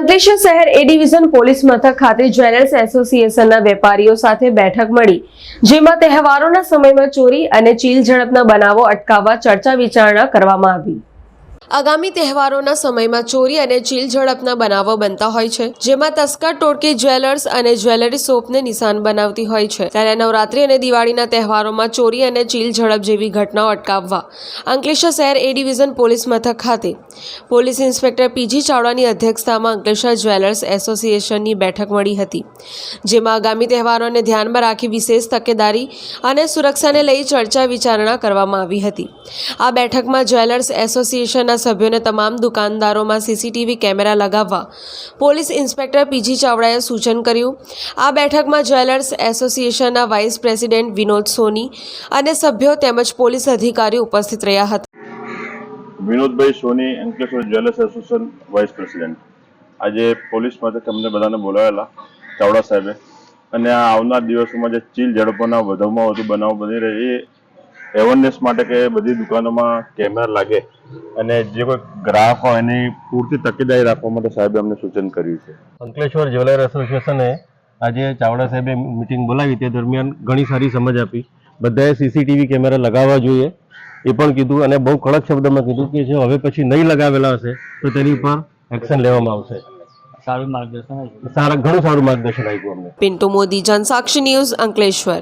અંકલેશ્વર શહેર એ division police મથક ખાતે જ્વેલર્સ એસોસિએશનના વેપારીઓ સાથે બેઠક મળી, જેમાં તહેવારોના સમયમાં ચોરી અને ચીલ ઝડપના બનાવો અટકાવવા ચર્ચા વિચારણા કરવામાં આવી। આગામી તહેવારોના સમયમાં ચોરી અને ચીલ ઝડપના બનાવો બનતા હોય છે, જેમાં તસ્કર ટોળકી જ્વેલર્સ અને જ્વેલરી શોપને નિશાન બનાવતી હોય છે। ત્યારે નવરાત્રી અને દિવાળીના તહેવારોમાં ચોરી અને ચીલ ઝડપ જેવી ઘટનાઓ અટકાવવા અંકલેશ્વર શહેર એ ડિવિઝન પોલીસ મથક ખાતે પોલીસ ઇન્સ્પેક્ટર પીજી ચાવડાની અધ્યક્ષતામાં અંકલેશ્વર જ્વેલર્સ એસોસિએશનની બેઠક મળી હતી, જેમાં આગામી તહેવારોને ધ્યાનમાં રાખી વિશેષ તકેદારી અને સુરક્ષાને લઈ ચર્ચા વિચારણા કરવામાં આવી હતી। આ બેઠકમાં જ્વેલર્સ એસોસિએશનના સભ્યોને તમામ દુકાનદારોમાં સીસીટીવી કેમેરા લગાવવા પોલીસ ઇન્સ્પેક્ટર પીજી ચાવડાએ સૂચન કર્યું। આ બેઠકમાં જ્વેલર્સ એસોસિએશનના વાઇસ પ્રેસિડેન્ટ વિનોદ સોની અને સભ્યો તેમજ પોલીસ અધિકારીઓ ઉપસ્થિત રહ્યા હતા। Vinodbhai Soni, Ankleshwar jewellers association vice president. આજે પોલીસ મથકે અમને બધાને બોલાવેલા ચાવડા સાહેબે, અને આ આવનાર દિવસોમાં જે ચીલ ઝડપોના વધુમાં વધુ બનાવો બની રહે એ એવરનેસ માટે કે બધી દુકાનોમાં કેમેરા લાગે અને જે કોઈ ગ્રાહક હોય એની પૂરતી તકેદારી રાખવા માટે સાહેબે અમને સૂચન કર્યું છે। અંકલેશ્વર જ્વેલર એસોસિએશને આજે ચાવડા સાહેબે મીટિંગ બોલાવી, તે દરમિયાન ઘણી સારી સમજ આપી। બધાએ સીસીટીવી કેમેરા લગાવવા જોઈએ એ પણ કીધું, અને બહુ કડક શબ્દમાં કીધું કે જો હવે પછી નહીં લગાવેલા હશે તો તેની ઉપર એક્શન લેવામાં આવશે। ઘણું સારું માર્ગદર્શન આપ્યું અમને। પિન્ટુ મોદી, જનસાક્ષી ન્યૂઝ, અંકલેશ્વર।